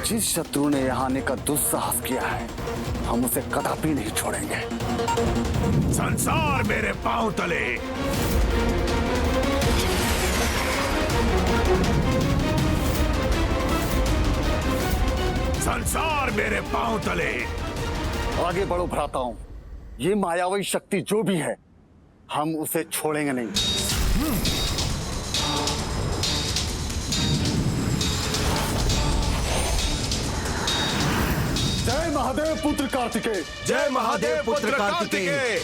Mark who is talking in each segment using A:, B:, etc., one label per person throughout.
A: जिस शत्रु ने यहाँ आने का दुस्साहस किया है, हम उसे कदापि नहीं छोड़ेंगे।
B: संसार मेरे पांव तले। संसार मेरे पांव तले।
A: आगे बढ़ो भ्राताओं, ये मायावी शक्ति जो भी है, हम उसे छोड़ेंगे नहीं। जय महादेव पुत्र कार्तिकेय।
B: जय महादेव पुत्र कार्तिकेय।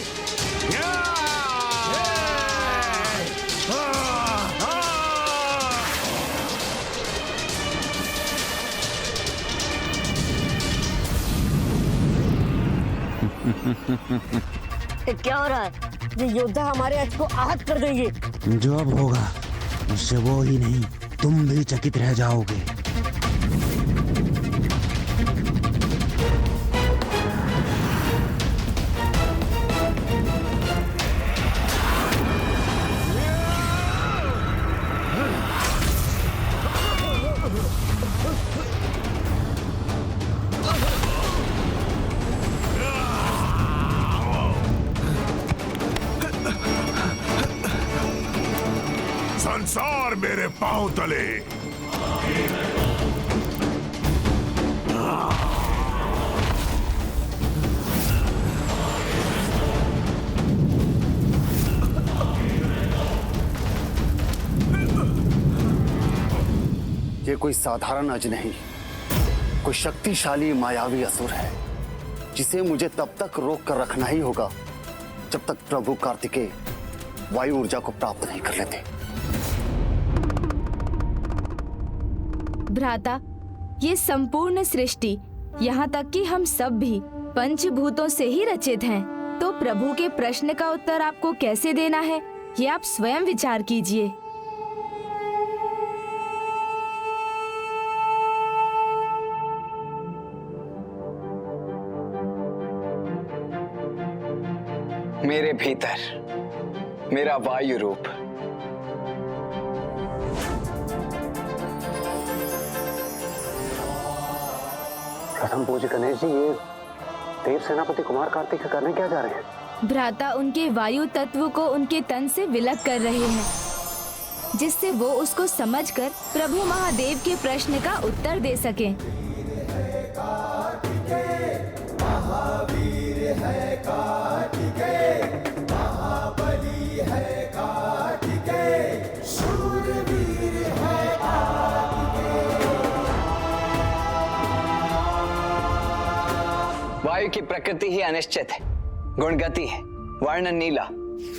C: क्या हो रहा है? ये योद्धा हमारे रथ को आहत कर देंगे।
D: जो अब होगा उससे वो ही नहीं, तुम भी चकित रह जाओगे।
B: संसार मेरे पांव तले।
A: ये कोई साधारण अज नहीं, कोई शक्तिशाली मायावी असुर है, जिसे मुझे तब तक रोक कर रखना ही होगा जब तक प्रभु कार्तिकेय वायु ऊर्जा को प्राप्त नहीं कर लेते।
E: भ्राता, ये संपूर्ण सृष्टि, यहाँ तक कि हम सब भी पंचभूतों से ही रचित हैं। तो प्रभु के प्रश्न का उत्तर आपको कैसे देना है, ये आप स्वयं विचार कीजिए।
F: मेरे भीतर मेरा वायु रूप,
A: प्रथम पूज्य गणेश जी, ये देव सेनापति कुमार कार्तिक करने क्या जा रहे हैं?
E: भ्राता उनके वायु तत्व को उनके तन से विलग कर रहे हैं, जिससे वो उसको समझकर प्रभु महादेव के प्रश्न का उत्तर दे सकें। महावीर है कार्तिकेय, महाबली है कार्तिकेय, शूरवीर है कार्तिकेय।
F: वायु की प्रकृति ही अनिश्चित है, गुणगति है, वर्ण नीला,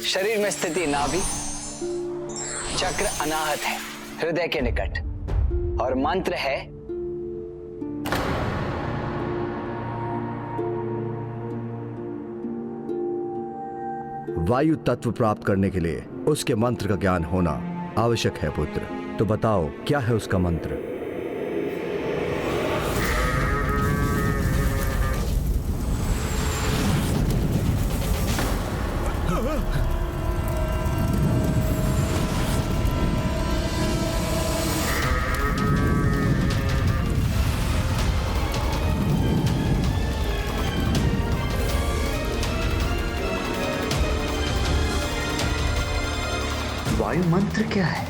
F: शरीर में स्थिति नाभि, चक्र अनाहत है, हृदय के निकट, और मंत्र है
G: वायु तत्व प्राप्त करने के लिए उसके मंत्र का ज्ञान होना आवश्यक है पुत्र। तो बताओ क्या है उसका मंत्र?
D: वायु मंत्र क्या है?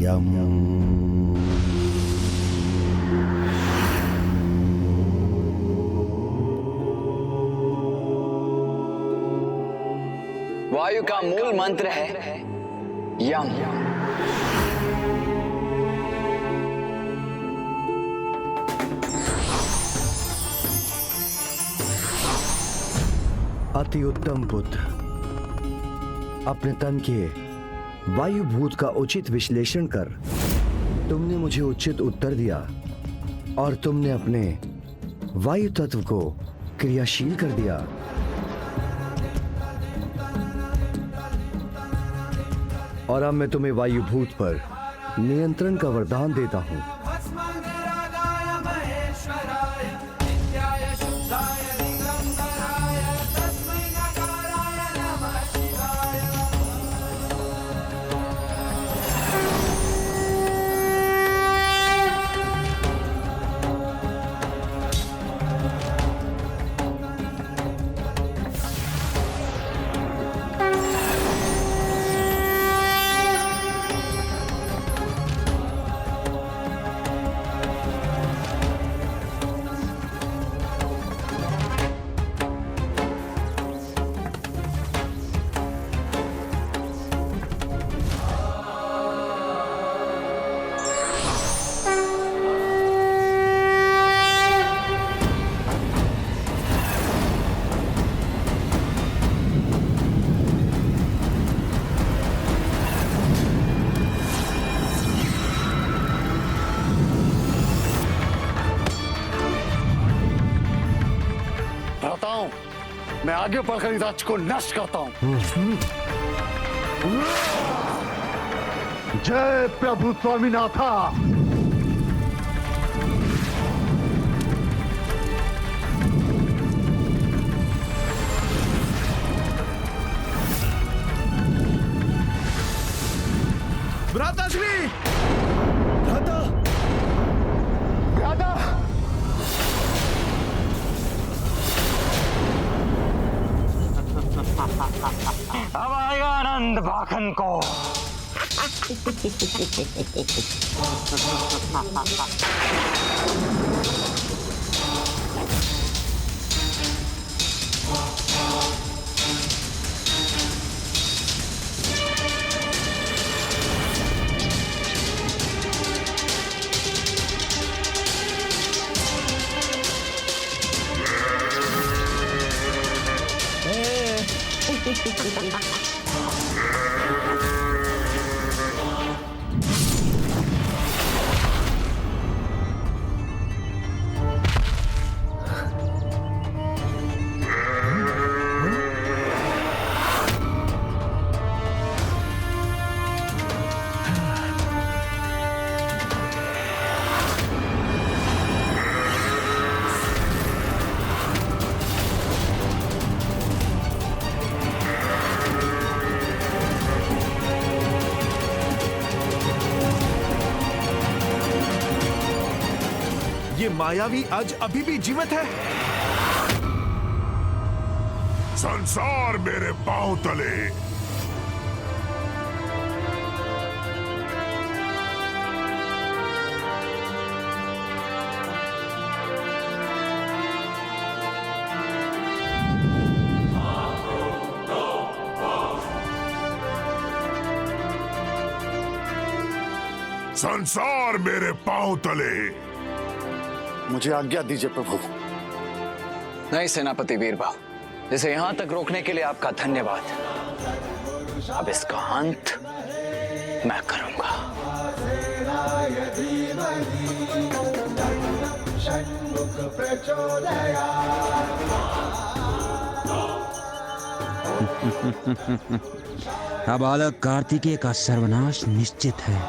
D: यम।
F: वायु का मूल मंत्र है यम।
G: अति उत्तम पुत्र, अपने तन के वायु भूत का उचित विश्लेषण कर तुमने मुझे उचित उत्तर दिया और तुमने अपने वायु तत्व को क्रियाशील कर दिया। और अब मैं तुम्हें वायु भूत पर नियंत्रण का वरदान देता हूं।
A: मैं आगे बढ़कर इस राज्य को नष्ट करता हूं। जय प्रभु स्वामीनाथा।
B: भ्राताश्री,
G: भ्राता,
A: भ्राता,
D: अब आएगा आनंद भाखन को।
B: ये मायावी आज अभी भी जीवित है। संसार मेरे पांव तले। संसार मेरे पांव तले।
A: मुझे आज्ञा दीजिए प्रभु।
F: नहीं सेनापति वीरबाहु, इसे यहां तक रोकने के लिए आपका धन्यवाद। अब इसका अंत मैं करूंगा।
D: अब बालक कार्तिकेय का सर्वनाश निश्चित है।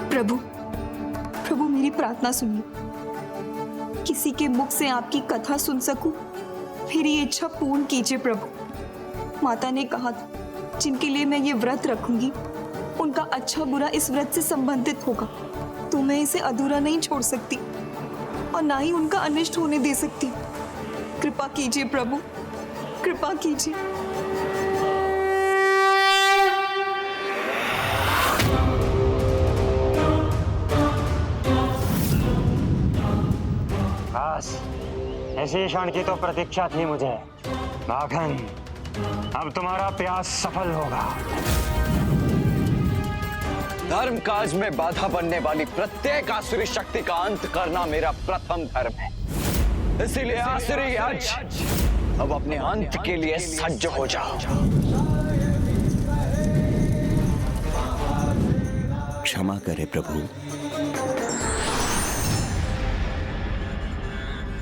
H: प्रभु, प्रभु मेरी प्रार्थना सुनिए। किसी के मुख से आपकी कथा सुन सकूं, मेरी इच्छा पूर्ण कीजिए प्रभु। माता ने कहा था जिनके लिए मैं ये व्रत रखूंगी उनका अच्छा बुरा इस व्रत से संबंधित होगा, तो मैं इसे अधूरा नहीं छोड़ सकती और ना ही उनका अनिष्ट होने दे सकती। कृपा कीजिए प्रभु, कृपा कीजिए।
D: बस इसी क्षण की तो प्रतीक्षा थी मुझे। भाखन, अब तुम्हारा प्रयास सफल होगा।
F: धर्म काज में बाधा बनने वाली प्रत्येक आसुरी शक्ति का अंत करना मेरा प्रथम धर्म है। इसीलिए आसुरी आज अब अपने अंत के लिए सज्ज हो जाओ।
G: क्षमा करे प्रभु।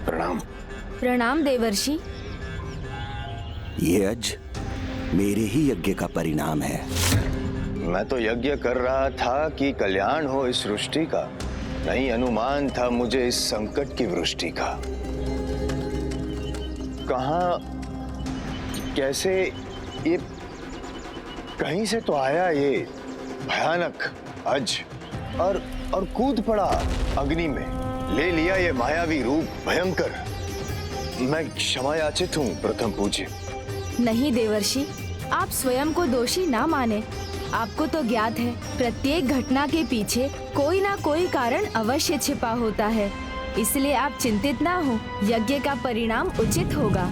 A: प्रणाम।
E: प्रणाम देवर्षि।
G: ये अज मेरे ही यज्ञ का परिणाम है।
I: मैं तो यज्ञ कर रहा था कि कल्याण हो इस सृष्टि का, नहीं अनुमान था मुझे इस संकट की वृष्टि का। कहां कैसे ये कहीं से तो आया ये भयानक अज और कूद पड़ा अग्नि में, ले लिया ये मायावी रूप भयंकर। मैं क्षमा याचित हूं प्रथम पूज्य।
E: नहीं देवर्षि, आप स्वयं को दोषी ना माने। आपको तो ज्ञात है प्रत्येक घटना के पीछे कोई ना कोई कारण अवश्य छिपा होता है, इसलिए आप चिंतित ना हो। यज्ञ का परिणाम उचित होगा।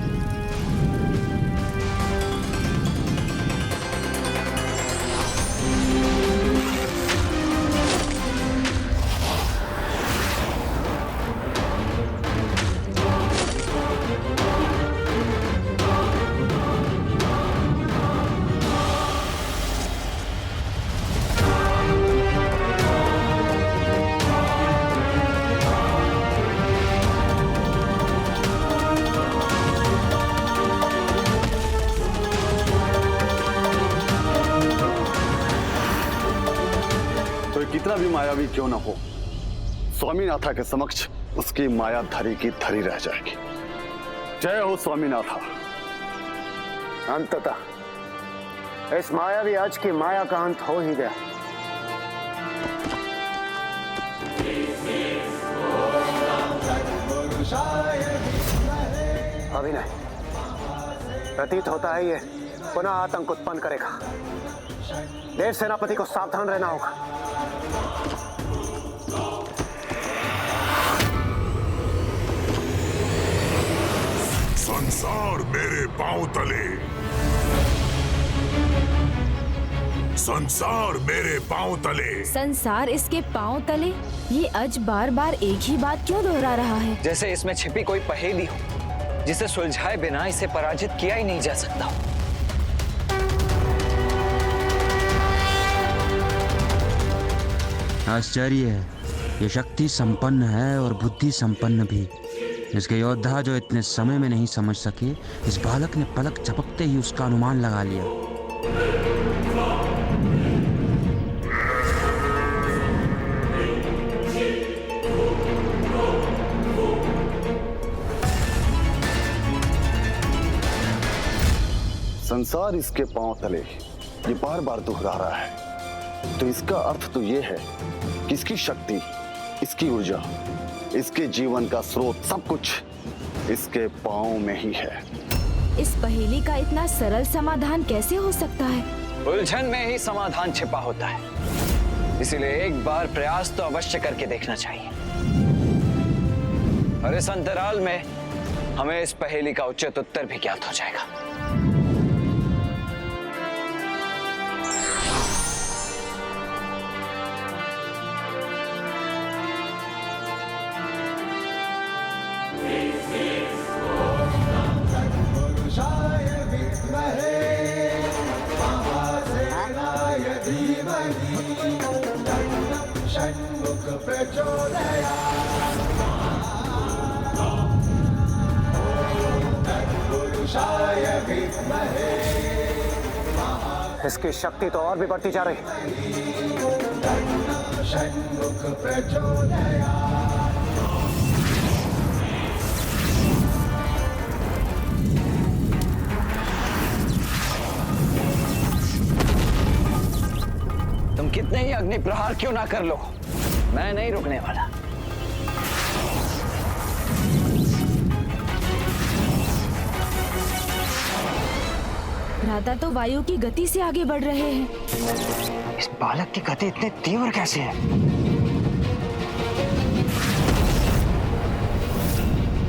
A: कितना भी मायावी क्यों न हो, स्वामीनाथा के समक्ष उसकी माया धरी की धरी रह जाएगी। जय हो स्वामीनाथा।
I: अंततः इस मायावी आज की माया का अंत हो ही गया। अभिनय, प्रतीत होता है ये पुनः आतंक उत्पन्न करेगा। देव सेनापति को सावधान रहना होगा।
B: संसार मेरे पांव तले, संसार मेरे पांव तले।
E: संसार इसके पांव तले, ये अज बार बार एक ही बात क्यों दोहरा रहा है?
F: जैसे इसमें छिपी कोई पहेली हो जिसे सुलझाए बिना इसे पराजित किया ही नहीं जा सकता।
J: आश्चर्य है, ये शक्ति संपन्न है और बुद्धि संपन्न भी। इसके योद्धा जो इतने समय में नहीं समझ सके, इस बालक ने पलक झपकते ही उसका अनुमान लगा लिया।
A: संसार इसके पांव तले, ये बार बार दोहरा रहा है, तो इसका अर्थ तो ये है कि इसकी शक्ति, इसकी ऊर्जा, इसके जीवन का स्रोत, सब कुछ इसके पांव में ही है।
E: इस पहेली का इतना सरल समाधान कैसे हो सकता है?
F: उलझन में ही समाधान छिपा होता है, इसीलिए एक बार प्रयास तो अवश्य करके देखना चाहिए। और इस अंतराल में हमें इस पहेली का उचित उत्तर भी ज्ञात हो जाएगा।
I: इसकी शक्ति तो और भी बढ़ती जा रही है।
F: तुम कितने ही अग्नि प्रहार क्यों ना कर लो, मैं नहीं रुकने वाला।
E: भ्राता तो वायु की गति से आगे बढ़ रहे हैं।
D: इस बालक की गति इतनी तीव्र कैसे है?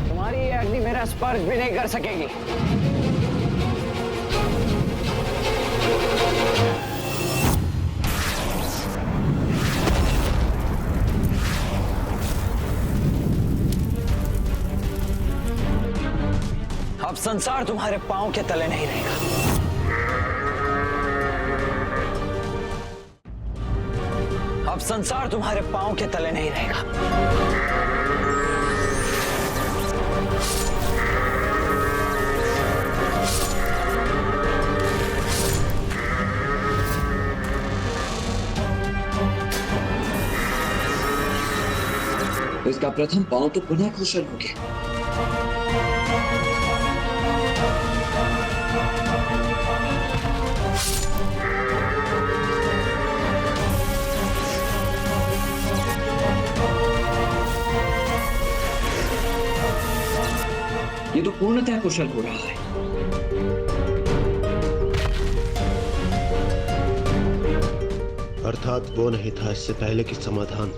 F: तुम्हारी ये अग्नि मेरा स्पर्श भी नहीं कर सकेगी। अब संसार तुम्हारे पांव के तले नहीं रहेगा। अब संसार तुम्हारे पांव के तले नहीं रहेगा।
K: इसका प्रथम पांव तो पुनः कुशल हो गया। ये तो पूर्णतः कुशल हो रहा है।
L: अर्थात वो नहीं था इससे पहले कि समाधान।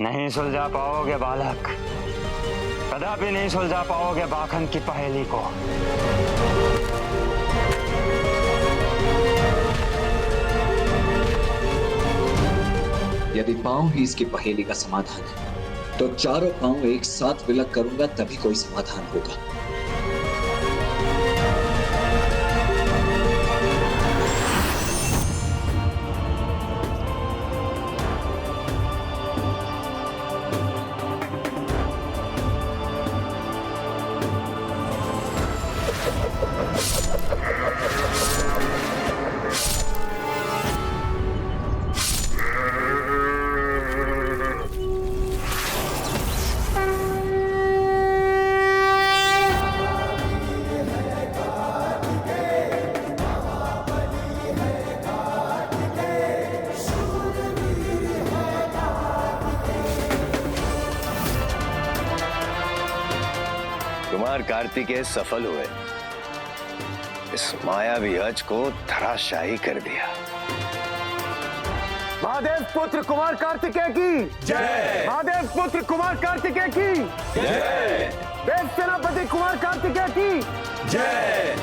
D: नहीं सुलझा पाओगे बालक, कदापि नहीं सुलझा पाओगे बाखन की पहेली को।
K: यदि पांव ही इसकी पहेली का समाधान है, तो चारों पांव एक साथ विलग करूंगा तभी कोई समाधान होगा।
I: कुमार कार्तिकेय सफल हुए, इस मायावी हज को धराशायी कर दिया।
A: महादेव पुत्र कुमार कार्तिकेय की जय। महादेव पुत्र कुमार कार्तिकेय की जय। देव सेनापति कुमार कार्तिकेय की जय।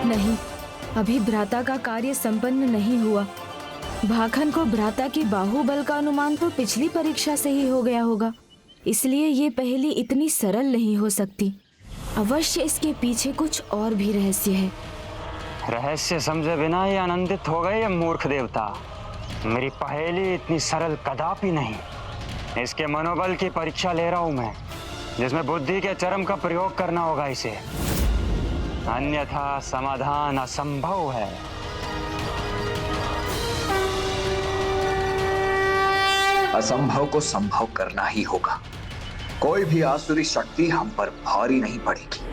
E: नहीं, अभी भ्राता का कार्य संपन्न नहीं हुआ। भाखन को भ्राता की बाहुबल का अनुमान तो पिछली परीक्षा से ही हो गया होगा, इसलिए ये पहेली इतनी सरल नहीं हो सकती। अवश्य इसके पीछे कुछ और भी रहस्य है।
D: रहस्य समझे बिना ही आनंदित हो गए ये मूर्ख देवता। मेरी पहेली इतनी सरल कदापि नहीं। इसके मनोबल की परीक्षा ले रहा हूं मैं, जिसमें बुद्धि के चरम का प्रयोग करना होगा इसे, अन्यथा समाधान असंभव है।
K: असंभव को संभव करना ही होगा। कोई भी आसुरी शक्ति हम पर भारी नहीं पड़ेगी।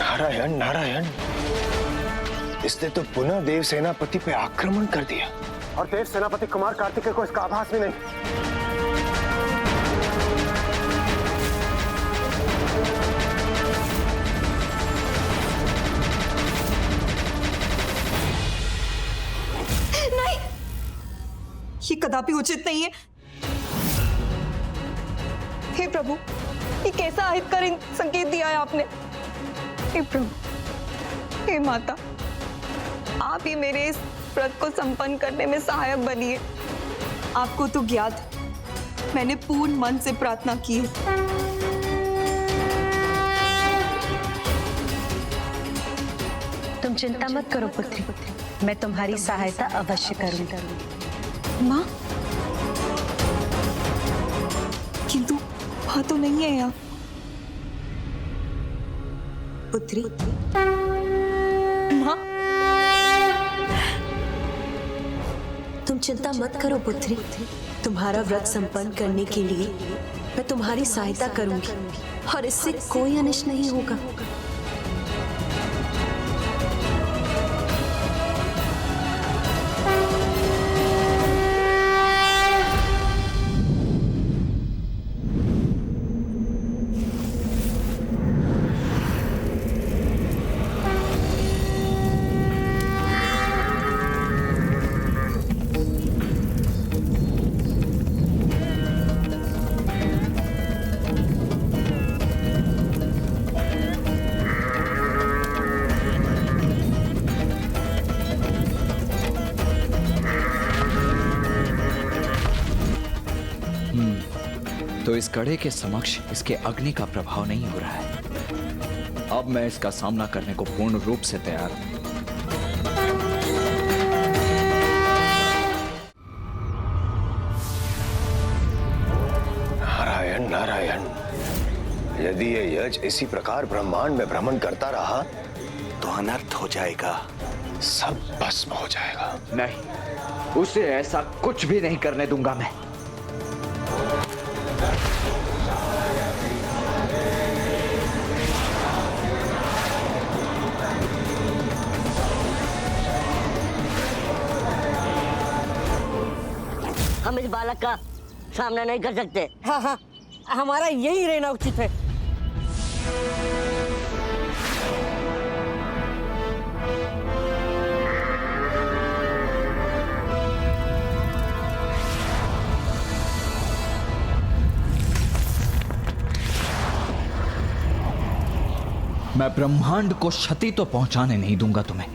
I: नारायण नारायण, इसने तो पुनः देव सेनापति पे आक्रमण कर दिया।
A: और देव सेनापति कुमार कार्तिकेय को इसका आभास भी नहीं।
H: नहीं, ये कदापि उचित नहीं है। हे प्रभु, ये कैसा अहितकर संकेत दिया है आपने? हे प्रभु, हे माता, आप ही मेरे इस व्रत को संपन्न करने में सहायक बनिए। आपको तो ज्ञात है, मैंने पूर्ण मन से प्रार्थना की है।
C: तुम चिंता मत करो पुत्री, मैं तुम्हारी सहायता अवश्य करूंगी।
H: माँ, किंतु वहां तो नहीं है यहाँ। पुत्री, माँ,
C: तुम चिंता मत करो पुत्री, तुम्हारा व्रत संपन्न करने के लिए मैं तुम्हारी सहायता करूंगी और इससे कोई अनिष्ट नहीं होगा।
K: तो इस कड़े के समक्ष इसके अग्नि का प्रभाव नहीं हो रहा है। अब मैं इसका सामना करने को पूर्ण रूप से तैयार हूं।
I: नारायण नारायण, यदि ये यज इसी प्रकार ब्रह्मांड में भ्रमण करता रहा तो अनर्थ हो जाएगा, सब भस्म हो जाएगा।
K: नहीं, उसे ऐसा कुछ भी नहीं करने दूंगा मैं।
C: हम इस बालक का सामना नहीं कर सकते। हाँ हाँ, हमारा यही रहना उचित है।
K: मैं ब्रह्मांड को क्षति तो पहुंचाने नहीं दूंगा तुम्हें।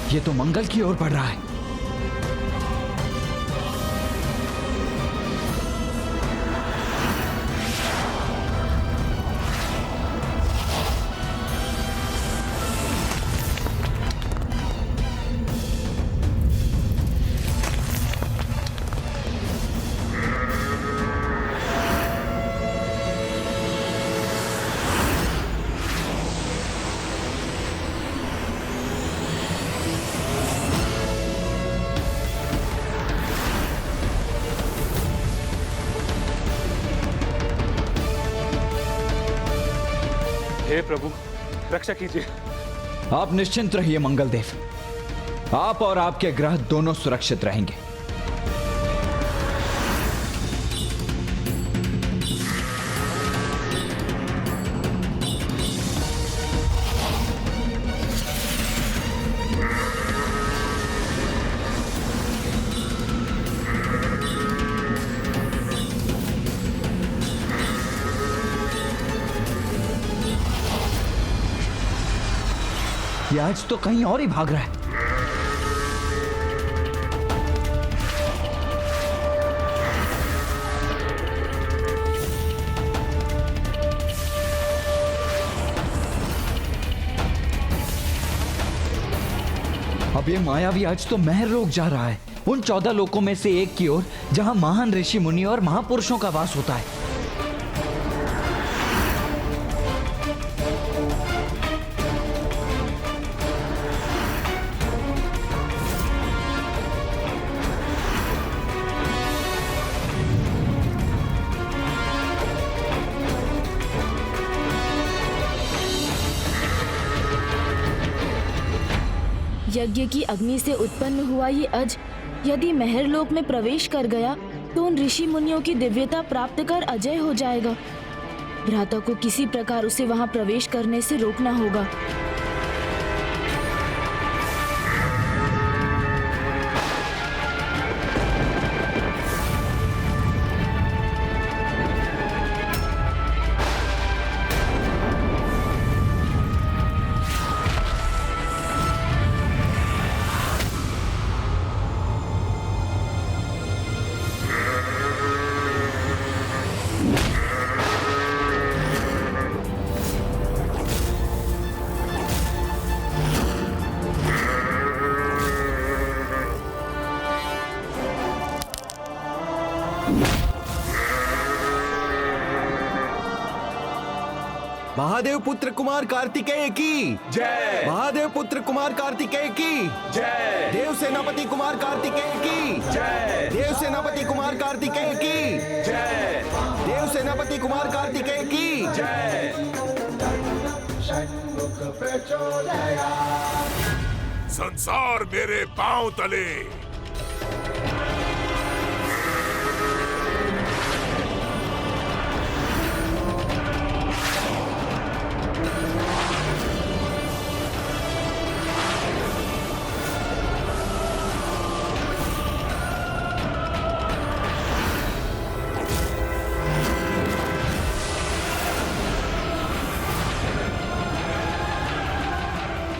K: ये तो मंगल की ओर बढ़ रहा है।
M: हे प्रभु, रक्षा कीजिए।
K: आप निश्चिंत रहिए मंगलदेव, आप और आपके ग्रह दोनों सुरक्षित रहेंगे। ये आज तो कहीं और ही भाग रहा है। अब ये मायावी आज तो महर रोक जा रहा है, उन 14 लोकों में से एक की ओर जहां महान ऋषि मुनि और महापुरुषों का वास होता है।
E: यज्ञ की अग्नि से उत्पन्न हुआ ये अज यदि महरलोक में प्रवेश कर गया तो उन ऋषि मुनियों की दिव्यता प्राप्त कर अजय हो जाएगा। भ्राता को किसी प्रकार उसे वहां प्रवेश करने से रोकना होगा।
G: महादेव पुत्र कुमार कार्तिकेय की
N: जय।
G: महादेव पुत्र कुमार कार्तिकेय की
N: जय।
G: देव सेनापति कुमार कार्तिकेय की
N: जय।
G: देव सेनापति कुमार कार्तिकेय की
N: जय।
G: देव सेनापति कुमार कार्तिकेय की
N: जय।
B: संसार मेरे पांव तले।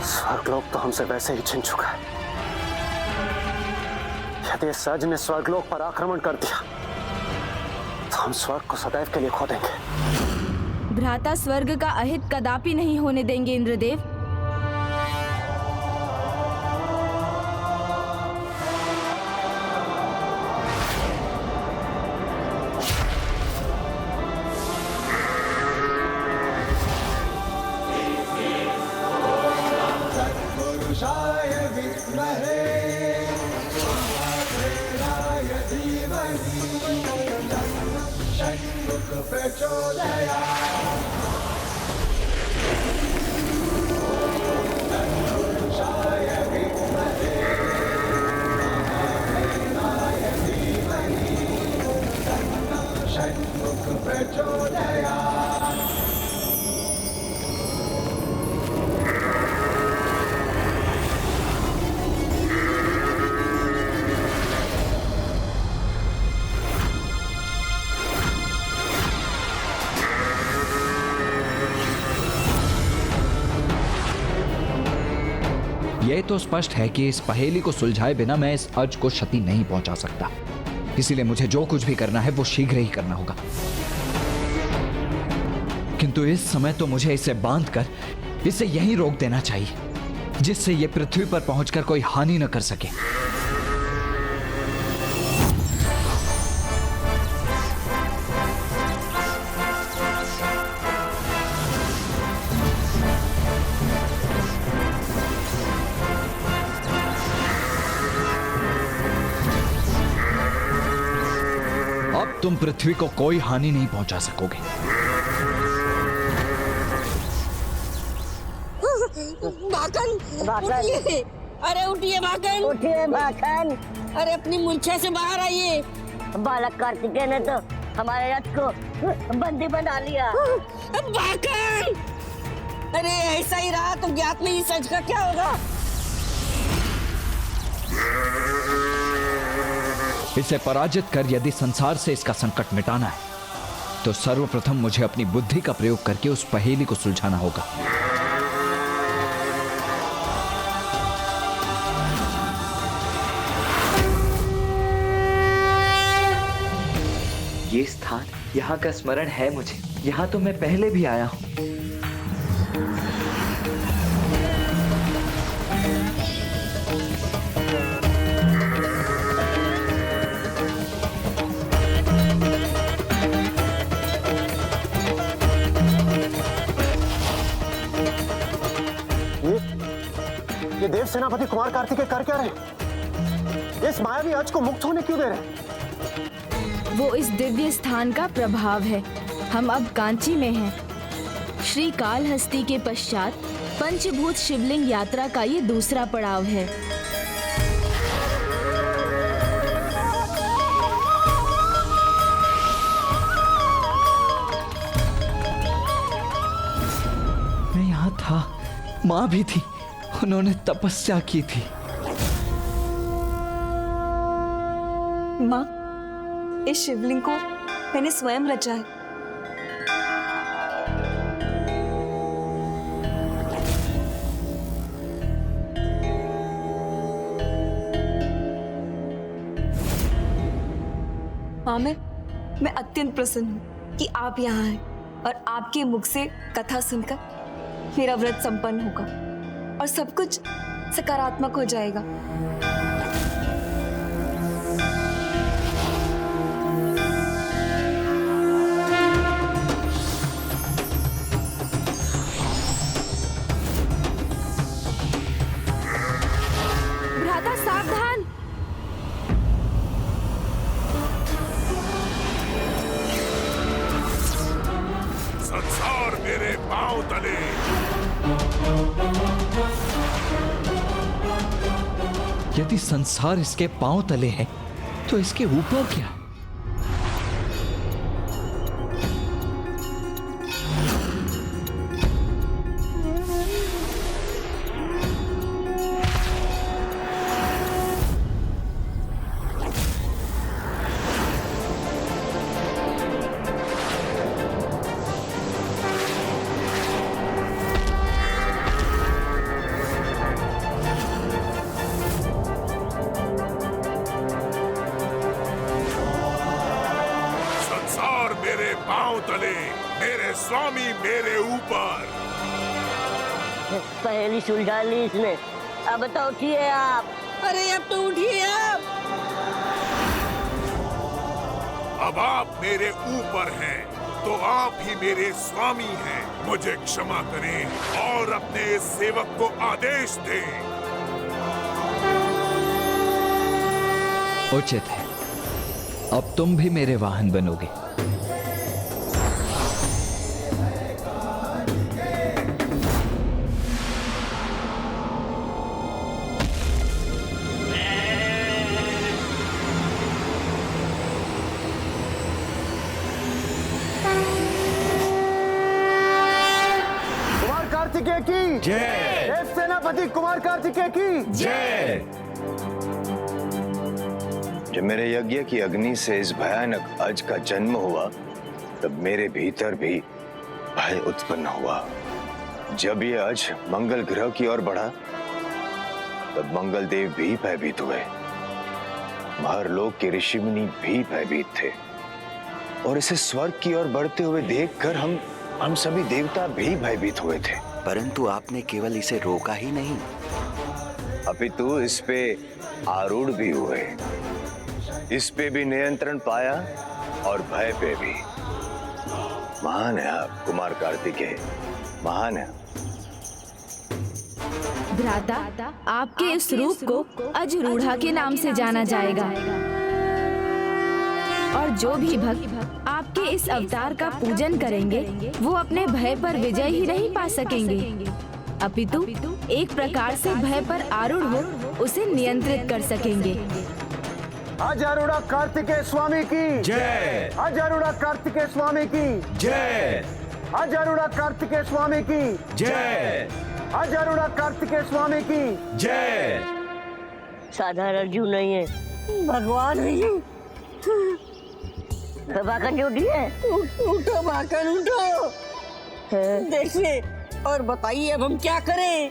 A: स्वर्गलोक तो हमसे वैसे ही छिन चुका है। यदि सज ने स्वर्गलोक पर आक्रमण कर दिया तो हम स्वर्ग को सदैव के लिए खो देंगे।
E: भ्राता स्वर्ग का अहित कदापि नहीं होने देंगे इंद्रदेव।
K: यह तो स्पष्ट है कि इस पहेली को सुलझाए बिना मैं इस अज को क्षति नहीं पहुंचा सकता। इसीलिए मुझे जो कुछ भी करना है वो शीघ्र ही करना होगा। किंतु इस समय तो मुझे इसे बांधकर इसे यहीं रोक देना चाहिए, जिससे ये पृथ्वी पर पहुंचकर कोई हानि न कर सके। अब तुम पृथ्वी को कोई हानि नहीं पहुंचा सकोगे।
N: माखन उठिए, अरे उठिए माखन,
O: उठिए माखन,
N: अरे अपनी मूर्छा से बाहर आइए।
O: बालक कार्तिकेय ने तो हमारे रथ को बंदी बना लिया।
N: माखन, अरे ऐसा ही रहा तो ज्ञात नहीं सच का क्या होगा।
K: इसे पराजित कर यदि संसार से इसका संकट मिटाना है तो सर्वप्रथम मुझे अपनी बुद्धि का प्रयोग करके उस पहेली को सुलझाना होगा।
P: ये स्थान, यहाँ का स्मरण है मुझे, यहाँ तो मैं पहले भी आया हूँ।
L: ये देव सेनापति कुमार कार्तिकेय कर क्या रहे? इस मायावी अज को मुक्त होने क्यों दे रहे?
E: वो इस दिव्य स्थान का प्रभाव है। हम अब कांची में हैं। श्री कालहस्ती के पश्चात पंचभूत शिवलिंग यात्रा का ये दूसरा पड़ाव है।
K: मैं यहाँ था, माँ भी थी, उन्होंने तपस्या की थी।
H: माँ, इस शिवलिंग को मैंने स्वयं रचा है। माँ, मैं अत्यंत प्रसन्न हूँ कि आप यहाँ हैं और आपके मुख से कथा सुनकर मेरा व्रत संपन्न होगा और सब कुछ सकारात्मक हो जाएगा।
E: भ्राता सावधान।
B: संसार मेरे पांव तले।
K: यदि संसार इसके पांव तले है तो इसके ऊपर क्या है?
B: मेरे पांव तले, मेरे स्वामी मेरे ऊपर।
O: पहेली सुलझा ली इसने, अब तो उठिए आप।
N: अरे अब तो उठिए आप।
B: अब आप मेरे ऊपर हैं, तो आप ही मेरे स्वामी हैं। मुझे क्षमा करें और अपने इस सेवक को आदेश दें।
K: उचित है, अब तुम भी मेरे वाहन बनोगे।
I: कार्तिकेय की
L: जय।
I: देव सेनापति कुमार कार्तिकेय की
L: जय।
I: जब मेरे यज्ञ की अग्नि से इस भयानक अज का जन्म हुआ, तब मेरे भीतर भी भय उत्पन्न हुआ। जब ये अज मंगल ग्रह की ओर बढ़ा, तब मंगल देव भी भयभीत हुए। महरलोक के ऋषि मुनि भी भयभीत थे, और इसे स्वर्ग की ओर बढ़ते हुए देखकर हम सभी देवता भी भयभीत हुए थे।
Q: परंतु आपने केवल इसे रोका ही नहीं,
I: अपितु इस पे आरूढ़ भी हुए। इस पे भी नियंत्रण पाया और भय पे भी। महान है आप कुमार कार्तिकेय, महान है।
E: भ्राता, आपके इस रूप को अजरूढ़ा के नाम से जाना जाएगा, और जो भी भक्त आपके इस अवतार का पूजन करेंगे वो अपने भय पर विजय ही नहीं पा सकेंगे। अपितु एक प्रकार से भय पर आरूढ़ हो उसे नियंत्रित कर सकेंगे।
L: अजारूढ़ा कार्तिकेय स्वामी की
G: जय।
L: अजारूढ़ा कार्तिकेय स्वामी की
G: जय।
L: अजारूढ़ा कार्तिकेय स्वामी की
G: जय।
L: अजारूढ़ा कार्तिकेय स्वामी की
G: जय।
O: साधारण जीव नहीं है, भगवान है ये। बाकन ड्यूटी है।
N: उठो बाकन उठो, देखिए और बताइए अब हम क्या करें।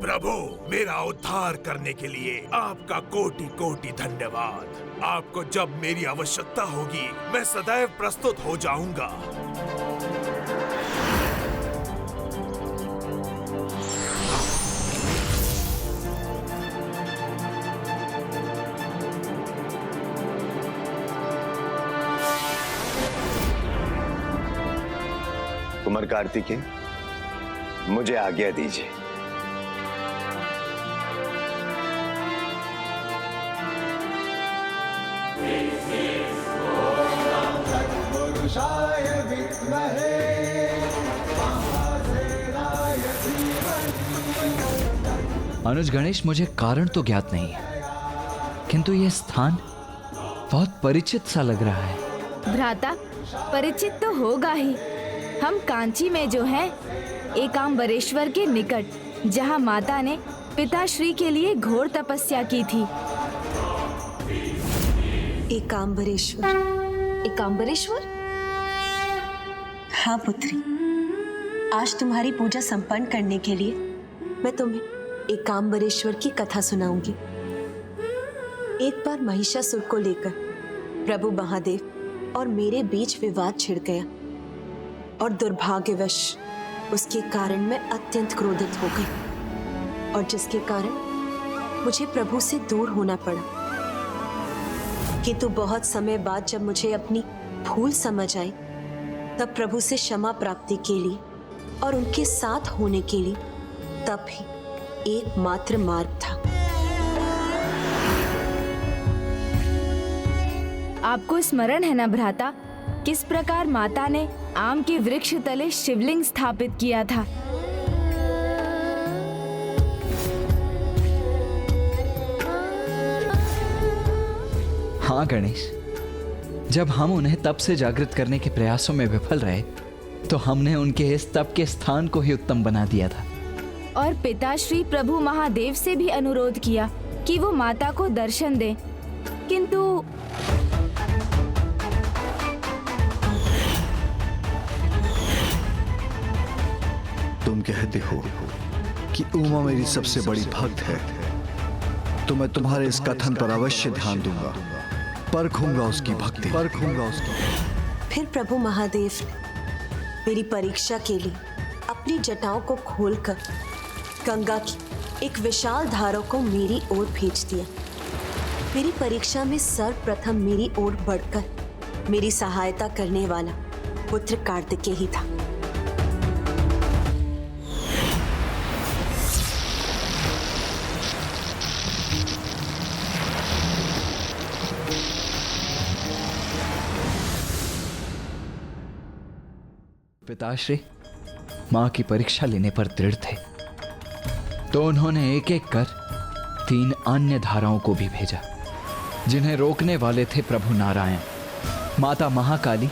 B: प्रभु, मेरा उद्धार करने के लिए आपका कोटि कोटि धन्यवाद। आपको जब मेरी आवश्यकता होगी मैं सदैव प्रस्तुत हो जाऊंगा।
I: कुमार कार्तिकेय, मुझे आज्ञा दीजिए।
K: अनुज गणेश, मुझे कारण तो ज्ञात नहीं है, किंतु यह स्थान बहुत परिचित सा लग रहा है।
E: भ्राता, परिचित तो होगा ही। हम कांची में जो हैं, एकांबरेश्वर के निकट, जहां माता ने पिताश्री के लिए घोर तपस्या की थी।
C: एकांबरेश्वर? एकांबरेश्वर? हाँ पुत्री, आज तुम्हारी पूजा संपन्न करने के लिए मैं तुम्हें एकांबरेश्वर की कथा सुनाऊंगी। एक बार महिषासुर को लेकर प्रभु महादेव और मेरे बीच विवाद छिड़ गया और दुर्भाग्यवश उसके कारण मैं अत्यंत क्रोधित हो गई और जिसके कारण मुझे प्रभु से दूर होना पड़ा। किंतु बहुत समय बाद जब मुझे अपनी भूल समझ आई, तब प्रभु से क्षमा प्राप्ति के लिए और उनके साथ होने के लिए तब ही एकमात्र मार्ग था।
E: आपको स्मरण है ना भ्राता, किस प्रकार माता ने आम के वृक्ष तले शिवलिंग स्थापित किया था?
K: हाँ गणेश, जब हम उन्हें तप से जागृत करने के प्रयासों में विफल रहे, तो हमने उनके इस तप के स्थान को ही उत्तम बना दिया था।
E: और पिताश्री प्रभु महादेव से भी अनुरोध किया कि वो माता को दर्शन दें, किंतु
R: तुम कहते हो कि उमा मेरी सबसे बड़ी भक्त है, तो मैं तुम्हारे इस कथन पर अवश्य ध्यान दूंगा, परखूंगा उसकी भक्ति, परखूंगा उसकी।
C: फिर प्रभु महादेव ने मेरी परीक्षा के लिए अपनी जटाओं को खोलकर गंगा की एक विशाल धारा को मेरी ओर भेज दिया। मेरी परीक्षा में सर्वप्रथम मेरी ओर बढ़कर मेरी सहायता करने वाला पुत्र कार्तिकेय ही था।
K: पिताश्री मां की परीक्षा लेने पर दृढ़ थे, तो उन्होंने एक एक कर 3 अन्य धाराओं को भी भेजा, जिन्हें रोकने वाले थे प्रभु नारायण, माता महाकाली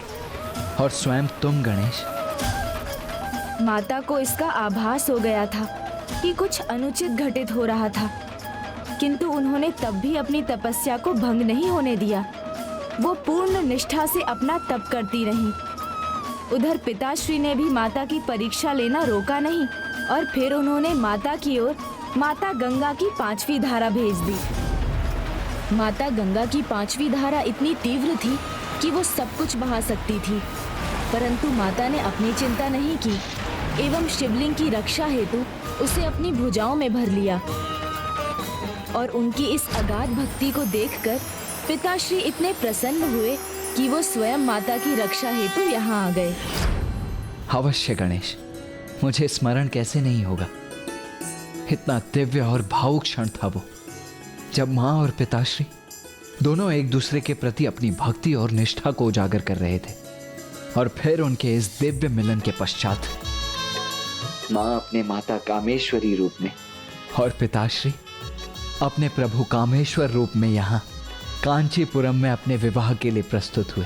K: और स्वयं तुम गणेश।
E: माता को इसका आभास हो गया था कि कुछ अनुचित घटित हो रहा था, किंतु उन्होंने तब भी अपनी तपस्या को भंग नहीं होने दिया। वो पूर्ण निष्ठा से अपना तप करती रहीं। उधर पिताश्री ने भी माता की परीक्षा लेना रोका नहीं और फिर उन्होंने माता की ओर माता गंगा की 5वीं धारा भेज दी। माता गंगा की 5वीं धारा इतनी तीव्र थी कि वो सब कुछ बहा सकती थी, परंतु माता ने अपनी चिंता नहीं की एवं शिवलिंग की रक्षा हेतु उसे अपनी भुजाओं में भर लिया। और उनकी इस अगाध भक्ति को देखकर पिताश्री इतने प्रसन्न हुए कि वो स्वयं माता की रक्षा हेतु यहाँ आ गए।
K: अवश्य गणेश, मुझे स्मरण कैसे नहीं होगा। इतना दिव्य और भावुक क्षण था वो, जब मां और पिताश्री दोनों एक दूसरे के प्रति अपनी भक्ति और निष्ठा को उजागर कर रहे थे। और फिर उनके इस दिव्य मिलन के पश्चात
P: माँ अपने माता कामेश्वरी रूप में
K: और पिताश्री अपने प्रभु कामेश्वर रूप में यहाँ कांचीपुरम में अपने विवाह के लिए प्रस्तुत हुए।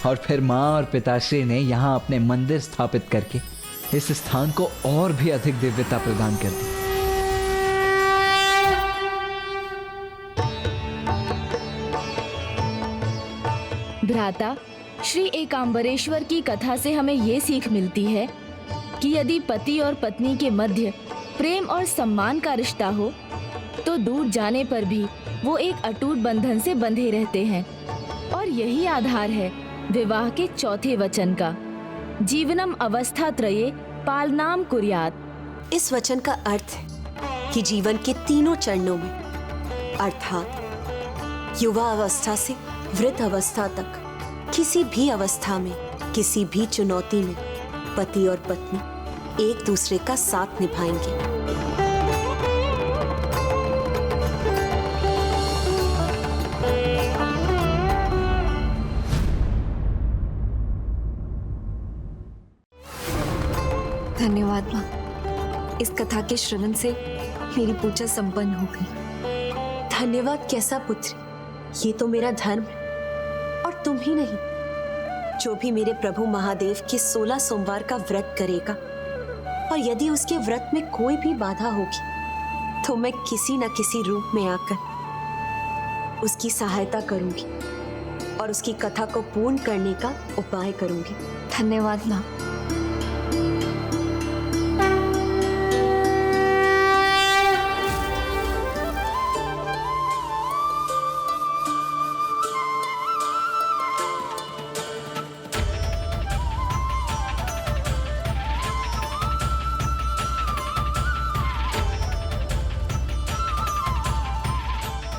K: और फिर माँ और पिताश्री ने यहाँ अपने मंदिर स्थापित करके इस स्थान को और भी अधिक दिव्यता प्रदान कर दी।
E: भ्राता, श्री एकांबरेश्वर की कथा से हमें ये सीख मिलती है कि यदि पति और पत्नी के मध्य प्रेम और सम्मान का रिश्ता हो तो दूर जाने पर भी वो एक अटूट बंधन से बंधे रहते हैं। और यही आधार है विवाह के चौथे वचन का, जीवनम अवस्था त्रये पालनाम कुर्यात्।
C: इस वचन का अर्थ है कि जीवन के तीनों चरणों में अर्थात युवा अवस्था से वृद्ध अवस्था तक किसी भी अवस्था में किसी भी चुनौती में पति और पत्नी एक दूसरे का साथ निभाएंगे।
H: धन्यवाद माँ, इस कथा के श्रवण से मेरी पूजा संपन्न हो गई।
C: धन्यवाद कैसा पुत्र, ये तो मेरा धर्म है। और तुम ही नहीं, जो भी मेरे प्रभु महादेव के 16 सोमवार का व्रत करेगा और यदि उसके व्रत में कोई भी बाधा होगी तो मैं किसी न किसी रूप में आकर उसकी सहायता करूंगी और उसकी कथा को पूर्ण करने का उपाय करूंगी।
H: धन्यवाद माँ।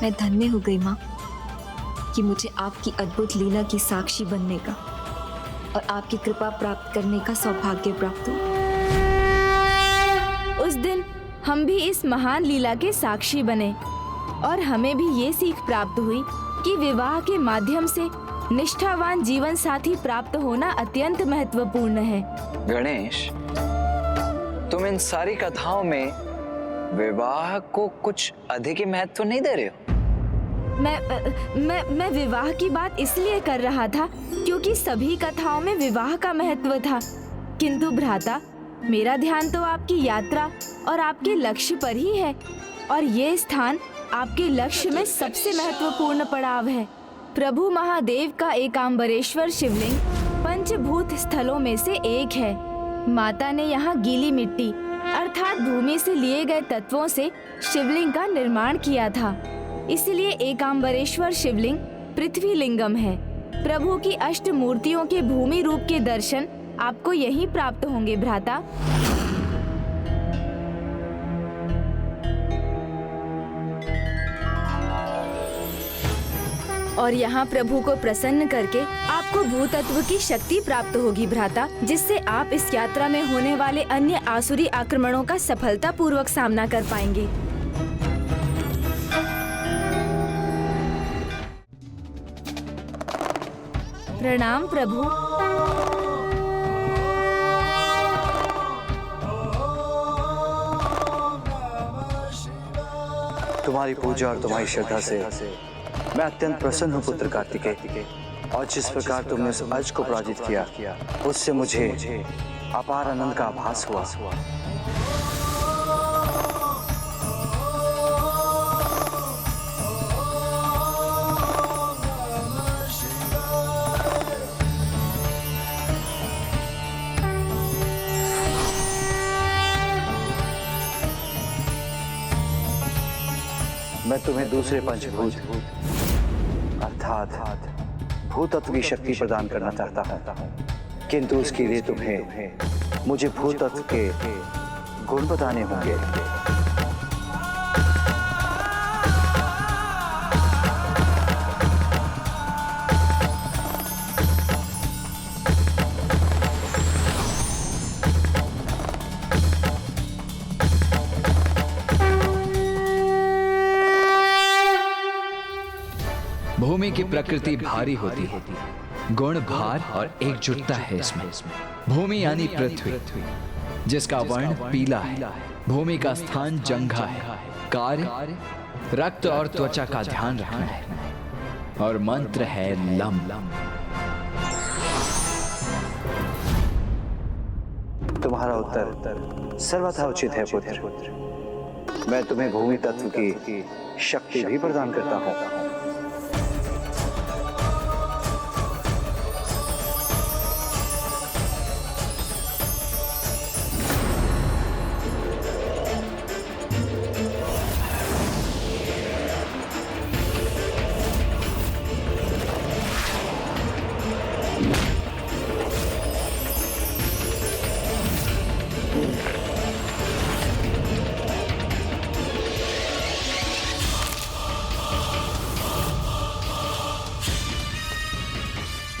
H: मैं धन्य हो गई माँ कि मुझे आपकी अद्भुत लीला की साक्षी बनने का और आपकी कृपा प्राप्त करने का सौभाग्य प्राप्त हुआ।
E: उस दिन हम भी इस महान लीला के साक्षी बने और हमें भी ये सीख प्राप्त हुई कि विवाह के माध्यम से निष्ठावान जीवन साथी प्राप्त होना अत्यंत महत्वपूर्ण है।
F: गणेश, तुम इन सारी कथाओं में विवाह को कुछ अधिक ही महत्व नहीं दे रहे हो।
E: मैं विवाह की बात इसलिए कर रहा था क्योंकि सभी कथाओं में विवाह का महत्व था, किंतु भ्राता मेरा ध्यान तो आपकी यात्रा और आपके लक्ष्य पर ही है और ये स्थान आपके लक्ष्य में सबसे महत्वपूर्ण पड़ाव है। प्रभु महादेव का एकांबरेश्वर शिवलिंग पंचभूत स्थलों में से एक है। माता ने यहाँ गीली मिट्टी अर्थात भूमि से लिए गए तत्वों से शिवलिंग का निर्माण किया था, इसलिए एकांबरेश्वर शिवलिंग पृथ्वी लिंगम है। प्रभु की अष्ट मूर्तियों के भूमि रूप के दर्शन आपको यहीं प्राप्त होंगे भ्राता। और यहाँ प्रभु को प्रसन्न करके आपको भूतत्व की शक्ति प्राप्त होगी भ्राता, जिससे आप इस यात्रा में होने वाले अन्य आसुरी आक्रमणों का सफलतापूर्वक सामना कर पाएंगे। प्रणाम प्रभु।
Q: तुम्हारी पूजा और तुम्हारी श्रद्धा से मैं अत्यंत प्रसन्न हूँ पुत्र कार्तिकेय, और जिस प्रकार तुमने उस अज को पराजित किया उससे मुझे अपार आनंद का आभास हुआ। मैं तुम्हें दूसरे पंचभूत अर्थात भूतत्व की शक्ति प्रदान करना चाहता हूँ, किंतु उसके लिए तुम्हें मुझे भूतत्व के गुण बताने होंगे।
K: भूमि की प्रकृति भारी होती है गुण, भार और एकजुटता है इसमें। भूमि यानी पृथ्वी, जिसका वर्ण पीला है। भूमि का स्थान जंघा है। कार्य रक्त और त्वचा का ध्यान रखना है। और मंत्र है लम।
Q: तुम्हारा उत्तर सर्वथा उचित है पुत्र। मैं तुम्हें भूमि तत्व की शक्ति भी प्रदान करता हूँ।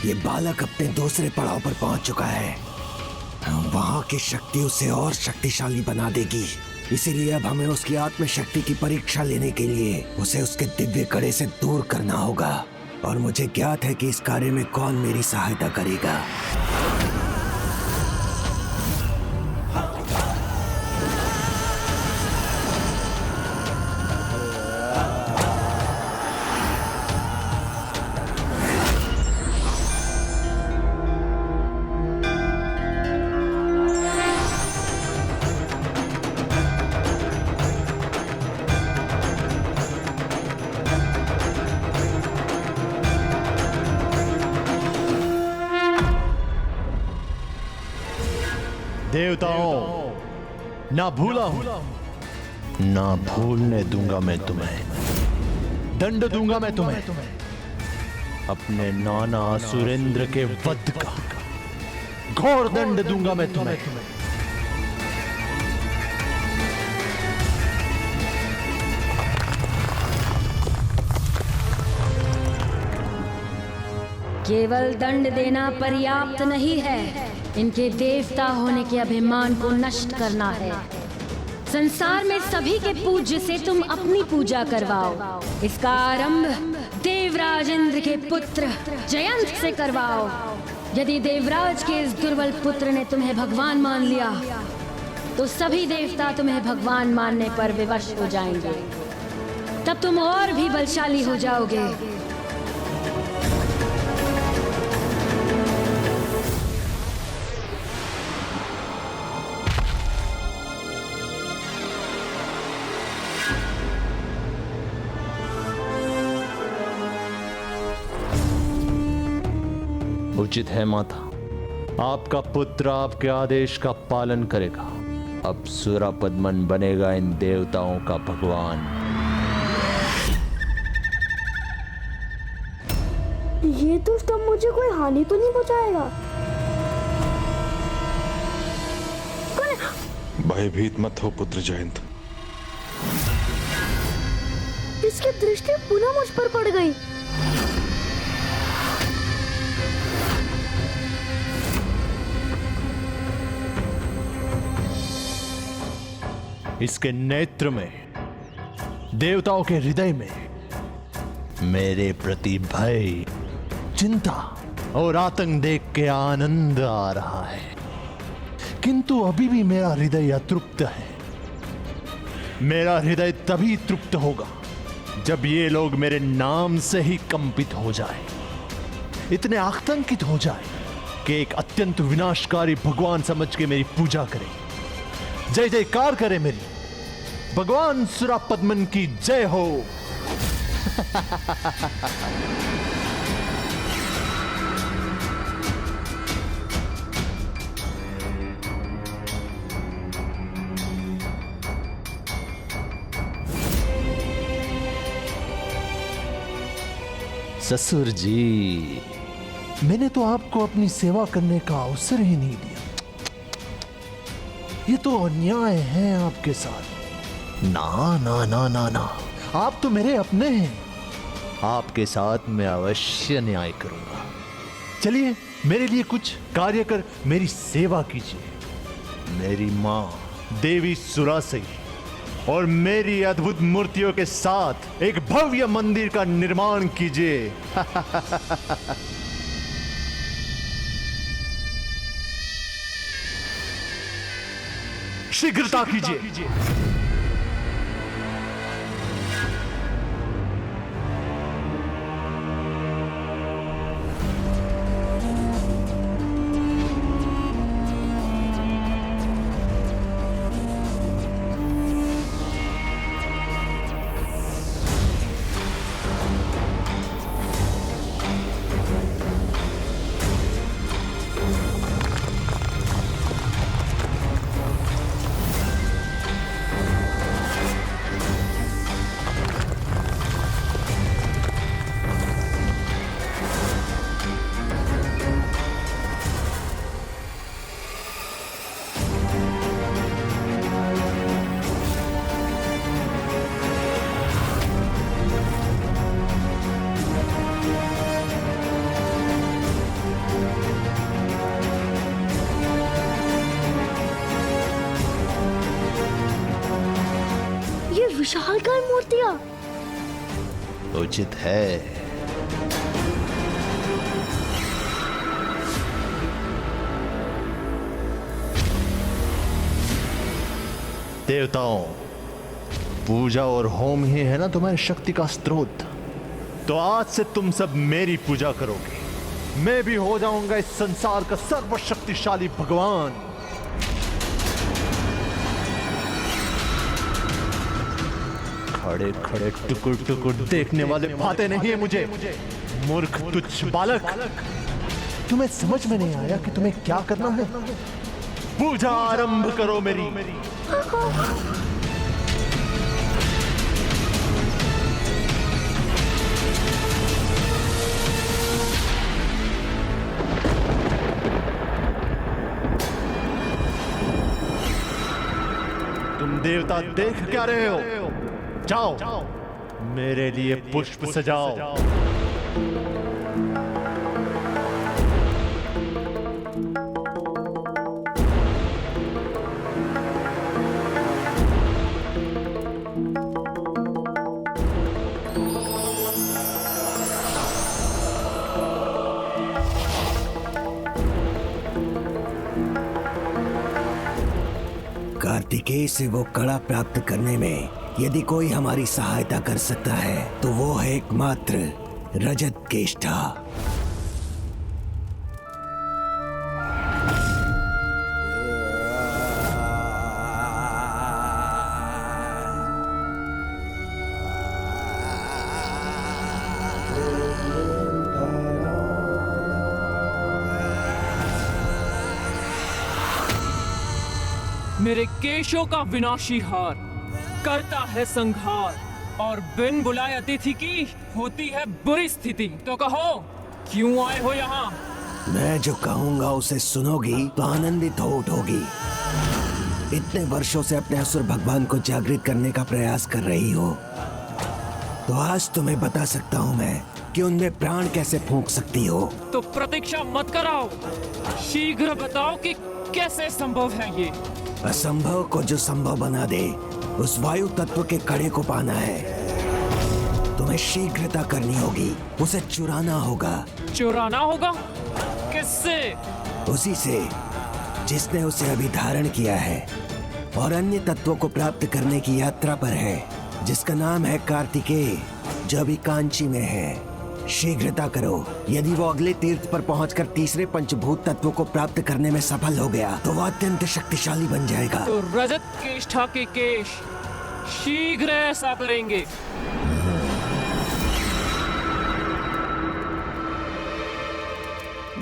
S: ये बालक अपने दूसरे पड़ाव पर पहुंच चुका है। वहां की शक्ति उसे और शक्तिशाली बना देगी। इसीलिए अब हमें उसकी आत्म शक्ति की परीक्षा लेने के लिए उसे उसके दिव्य कड़े से दूर करना होगा। और मुझे ज्ञात है कि इस कार्य में कौन मेरी सहायता करेगा।
T: देवताओं, ना भूला हूं, ना भूलने दूंगा मैं तुम्हें। दंड दूंगा मैं तुम्हें अपने नाना असुरेंद्र के वध का। घोर दंड दूंगा मैं तुम्हें।
U: केवल दंड देना पर्याप्त नहीं है, इनके देवता होने के अभिमान को नष्ट करना है। संसार में सभी के पूज्य से तुम अपनी पूजा करवाओ। इसका आरंभ देवराज इंद्र के पुत्र जयंत से करवाओ। यदि देवराज के इस दुर्बल पुत्र ने तुम्हें भगवान मान लिया तो सभी देवता तुम्हें भगवान मानने पर विवश हो जाएंगे। तब तुम और भी बलशाली हो जाओगे।
T: उचित है माता, आपका पुत्र आपके आदेश का पालन करेगा। अब सुरापद्मन बनेगा इन देवताओं का भगवान।
V: ये दुष्ट अब मुझे कोई हानि तो नहीं पहुंचाएगा?
W: भयभीत मत हो पुत्र जयंत।
V: इसकी दृष्टि पुनः मुझ पर पड़ गई।
T: इसके नेत्र में, देवताओं के हृदय में मेरे प्रति भय, चिंता और आतंक देख के आनंद आ रहा है। किंतु अभी भी मेरा हृदय अतृप्त है। मेरा हृदय तभी तृप्त होगा जब ये लोग मेरे नाम से ही कंपित हो जाए, इतने आतंकित हो जाए कि एक अत्यंत विनाशकारी भगवान समझ के मेरी पूजा करें, जय जयकार करे मेरी। भगवान सुरापद्मन की जय हो। ससुर जी, मैंने तो आपको अपनी सेवा करने का अवसर ही नहीं दिया। ये तो अन्याय है आपके साथ। ना ना ना ना ना, आप तो मेरे अपने हैं। आपके साथ मैं अवश्य न्याय करूंगा। चलिए, मेरे लिए कुछ कार्य कर मेरी सेवा कीजिए। मेरी माँ देवी सुरासई और मेरी अद्भुत मूर्तियों के साथ एक भव्य मंदिर का निर्माण कीजिए। शीघ्रता कीजिए।
V: विशालकाय मूर्तियां
T: उचित है। देवताओं, पूजा और होम ही है ना तुम्हारी शक्ति का स्रोत। तो आज से तुम सब मेरी पूजा करोगे। मैं भी हो जाऊंगा इस संसार का सर्वशक्तिशाली भगवान। खड़े खड़े टुकुर टुकुर देखने वाले भाते नहीं है मुझे। मूर्ख तुच्छ बालक, तुम्हें समझ में नहीं आया कि तुम्हें क्या करना है? पूजा आरंभ करो मेरी। तुम देवता देख क्या रहे हो? जाओ मेरे लिए पुष्प सजाओ।
S: कार्तिकेय से वो कड़ा प्राप्त करने में यदि कोई हमारी सहायता कर सकता है तो वो है एकमात्र रजत केष्ठा।
D: मेरे केशों का विनाशी हार करता है संहार, और बिन बुलाए अतिथि की होती है बुरी स्थिति। तो कहो क्यों आए हो यहाँ?
S: मैं जो कहूंगा उसे सुनोगी तो आनंदित हो उठोगी। इतने वर्षों से अपने असुर भगवान को जागृत करने का प्रयास कर रही हो, तो आज तुम्हें बता सकता हूँ मैं कि उनमें प्राण कैसे फूंक सकती हो।
D: तो प्रतीक्षा मत कराओ, शीघ्र बताओ कि कैसे संभव है ये।
S: असंभव को जो संभव बना दे उस वायु तत्व के कड़े को पाना है। तुम्हें शीघ्रता करनी होगी, उसे चुराना होगा।
D: चुराना होगा? किससे?
S: उसी से जिसने उसे अभी धारण किया है और अन्य तत्वों को प्राप्त करने की यात्रा पर है, जिसका नाम है कार्तिकेय, जो अभी कांची में है। शीघ्रता करो। यदि वो अगले तीर्थ पर पहुंचकर तीसरे पंचभूत तत्वों को प्राप्त करने में सफल हो गया तो वो अत्यंत शक्तिशाली बन जाएगा।
D: तो रजत केष्ठा के केश शीघ्र ऐसा करेंगे।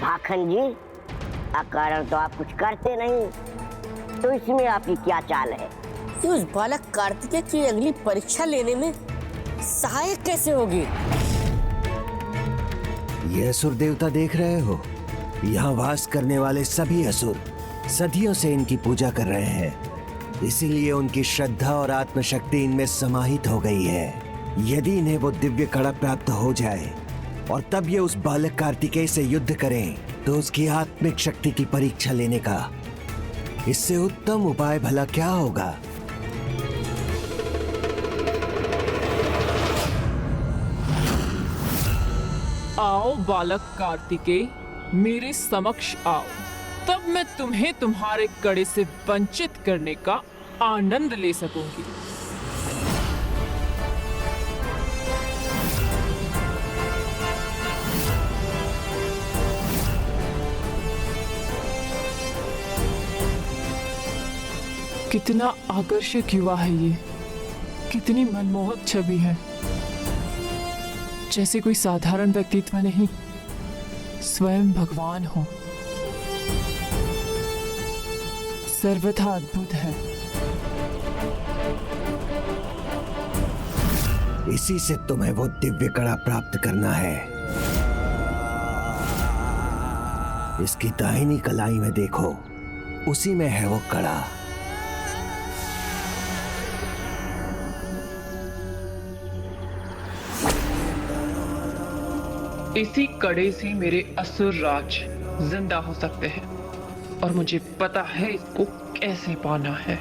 O: भाखन जी, अकारण तो आप कुछ करते नहीं, तो इसमें आपकी क्या चाल है?
N: कि उस बालक कार्तिकेय की अगली परीक्षा लेने में सहायक कैसे होगी?
S: ये असुर देवता देख रहे हो? यहाँ वास करने वाले सभी असुर सदियों से इनकी पूजा कर रहे हैं, इसीलिए उनकी श्रद्धा और आत्मशक्ति इनमें समाहित हो गई है। यदि इन्हें वो दिव्य कड़ा प्राप्त हो जाए और तब ये उस बालक कार्तिकेय से युद्ध करें, तो उसकी आत्मिक शक्ति की परीक्षा लेने का इससे उत्तम उपाय भला क्या होगा?
D: आओ बालक कार्तिकेय, मेरे समक्ष आओ, तब मैं तुम्हें तुम्हारे कड़े से वंचित करने का आनंद ले सकूंगी। कितना आकर्षक युवा है ये, कितनी मनमोहक छवि है। जैसे कोई साधारण व्यक्तित्व नहीं, स्वयं भगवान हो। सर्वथा अद्भुत है।
S: इसी से तुम्हें वो दिव्य कड़ा प्राप्त करना है। इसकी दाहिनी कलाई में देखो, उसी में है वो कड़ा।
D: इसी कड़े से मेरे असुर राज जिंदा हो सकते हैं और मुझे पता है इसको कैसे पाना है।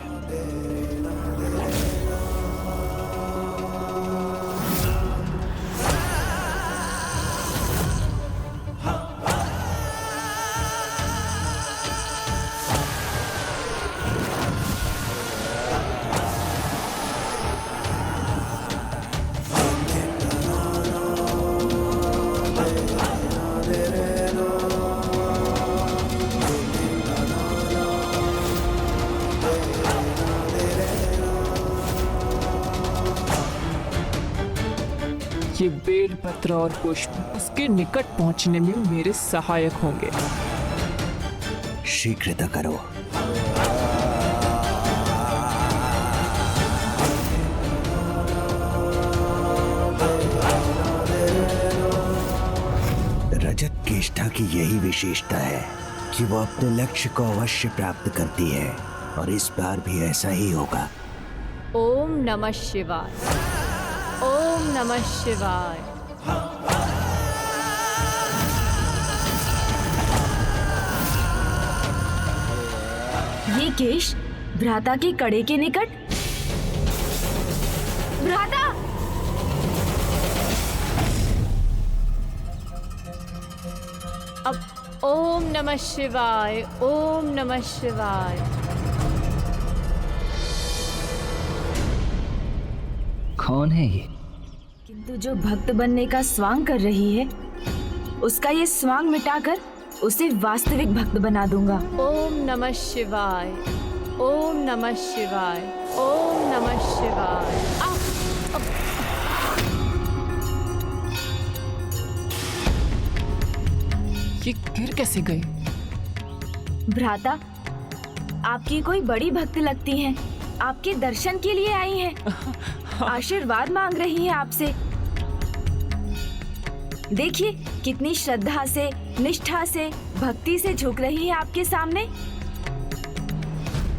D: ये बेल पत्र और पुष्प उसके निकट पहुंचने में मेरे सहायक होंगे।
S: शीघ्रता करो। रजत केष्ठा की यही विशेषता है कि वो अपने लक्ष्य को अवश्य प्राप्त करती है, और इस बार भी ऐसा ही होगा।
E: ओम नमः शिवाय। ओम नमः शिवाय। ये केश भ्राता के कड़े के निकट। भ्राता! अब ओम नमः शिवाय। ओम नमः शिवाय।
K: कौन है ये?
E: किंतु जो भक्त बनने का स्वांग कर रही है, उसका ये स्वांग मिटाकर उसे वास्तविक भक्त बना दूंगा। ओम नमः शिवाय। ओम नमः शिवाय। ओम नमः शिवाय।
D: ये गिर कैसे गई?
E: भ्राता, आपकी कोई बड़ी भक्त लगती हैं। आपके दर्शन के लिए आई हैं। आशीर्वाद मांग रही है आपसे। देखिए कितनी श्रद्धा से, निष्ठा से, भक्ति से झुक रही है आपके सामने।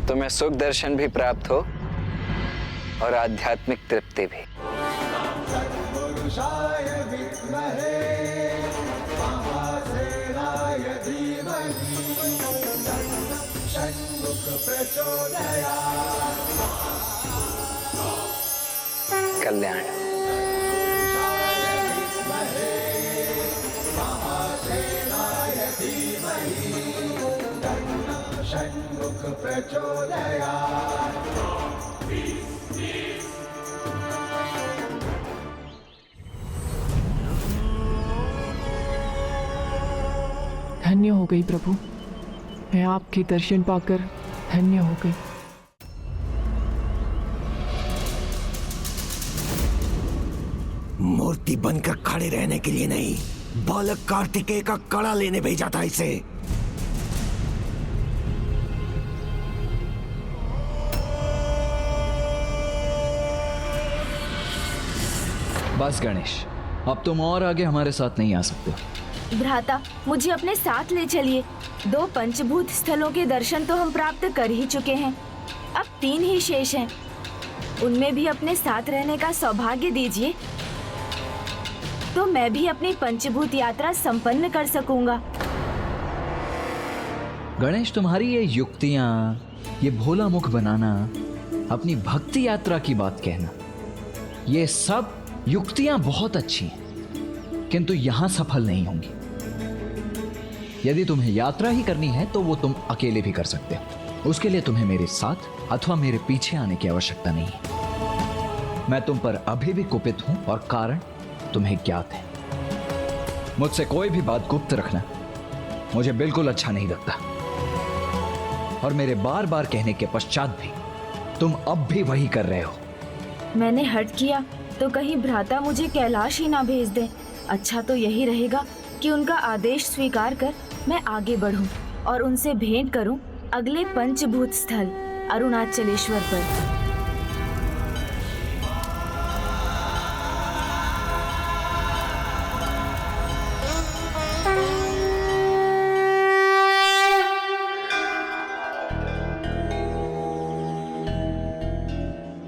F: तुम्हें सुख दर्शन भी प्राप्त हो और आध्यात्मिक तृप्ति भी। कल्याण।
D: धन्य हो गई प्रभु, मैं आपके दर्शन पाकर धन्य हो गई।
S: मूर्ति बनकर खड़े रहने के लिए नहीं, बालक कार्तिकेय का कड़ा लेने भेजा था इसे।
K: बस गणेश, अब तुम और आगे हमारे साथ नहीं आ सकते।
E: भ्राता, मुझे अपने साथ ले चलिए। 2 पंचभूत स्थलों के दर्शन तो हम प्राप्त कर ही चुके हैं, अब 3 ही शेष हैं। उनमें भी अपने साथ रहने का सौभाग्य दीजिए, तो मैं भी अपनी पंचभूत यात्रा संपन्न कर सकूंगा।
K: गणेश, तुम्हारी ये युक्तियां, ये भोला मुख बनाना, अपनी भक्ति यात्रा की बात कहना, ये सब युक्तियां बहुत अच्छी हैं, किंतु यहां सफल नहीं होंगी। यदि तुम्हें यात्रा ही करनी है तो वो तुम अकेले भी कर सकते हो। उसके लिए तुम्हें मेरे साथ अथवा मेरे पीछे आने की आवश्यकता नहीं है। मैं तुम पर अभी भी कुपित हूं और कारण तुम्हें ज्ञात है। मुझसे कोई भी बात गुप्त रखना मुझे बिल्कुल अच्छा नहीं लगता, और मेरे बार बार कहने के पश्चात भी तुम अब भी वही कर रहे हो।
E: मैंने हट किया तो कहीं भ्राता मुझे कैलाश ही ना भेज दे। अच्छा तो यही रहेगा कि उनका आदेश स्वीकार कर मैं आगे बढ़ूं और उनसे भेंट करूं अगले पंचभूत स्थल अरुणाचलेश्वर पर।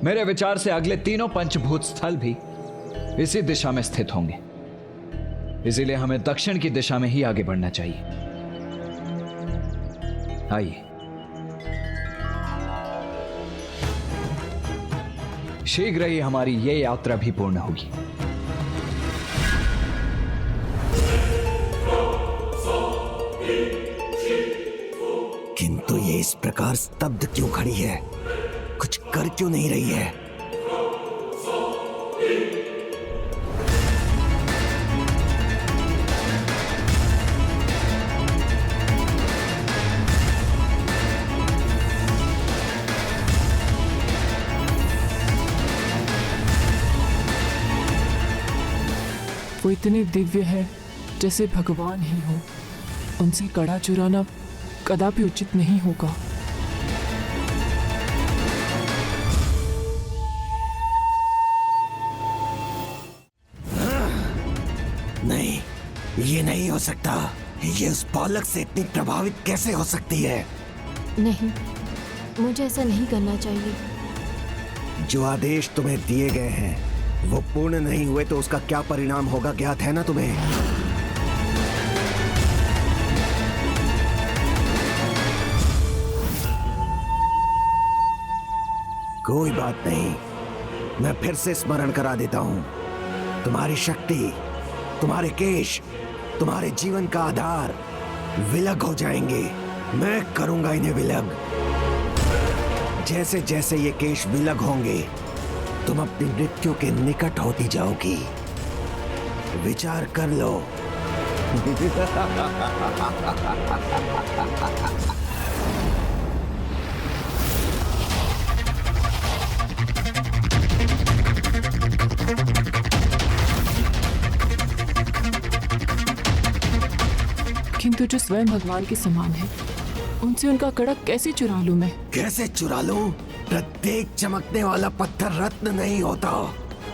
K: मेरे विचार से अगले तीनों पंचभूत स्थल भी इसी दिशा में स्थित होंगे, इसीलिए हमें दक्षिण की दिशा में ही आगे बढ़ना चाहिए। आइए, शीघ्र ही हमारी ये यात्रा भी पूर्ण होगी।
S: किंतु ये इस प्रकार स्तब्ध क्यों खड़ी है? कुछ कर क्यों नहीं रही है?
D: वो इतने दिव्य है जैसे भगवान ही हो। उनसे कड़ा चुराना कदापि उचित नहीं होगा।
S: नहीं, ये नहीं हो सकता। ये उस बालक से इतनी प्रभावित कैसे हो सकती है?
V: नहीं, मुझे ऐसा नहीं करना चाहिए।
S: जो आदेश तुम्हें दिए गए हैं वो पूर्ण नहीं हुए तो उसका क्या परिणाम होगा ज्ञात है ना तुम्हें? कोई बात नहीं, मैं फिर से स्मरण करा देता हूं। तुम्हारी शक्ति, तुम्हारे केश, तुम्हारे जीवन का आधार विलग हो जाएंगे। मैं करूंगा इन्हें विलग। जैसे जैसे ये केश विलग होंगे तुम अपनी मृत्यु के निकट होती जाओगी। विचार कर लो।
D: किंतु जो स्वयं भगवान के समान है, उनसे उनका कड़क कैसे चुरा लूं मैं?
S: कैसे चुरा लूं? प्रत्येक चमकने वाला पत्थर रत्न नहीं होता।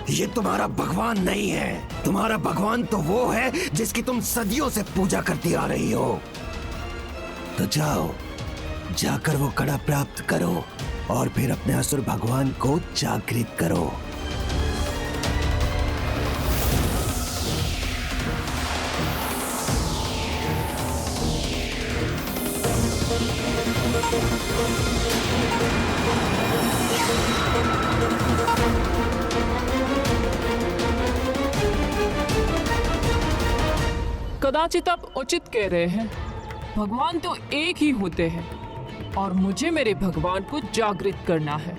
S: ये तुम्हारा भगवान नहीं है। तुम्हारा भगवान तो वो है जिसकी तुम सदियों से पूजा करती आ रही हो। तो जाओ, जाकर वो कड़ा प्राप्त करो और फिर अपने असुर भगवान को जागृत करो।
D: कदाचित आप उचित कह रहे हैं। भगवान तो एक ही होते हैं और मुझे मेरे भगवान को जागृत करना है,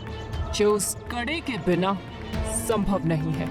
D: जो उस कड़े के बिना संभव नहीं है।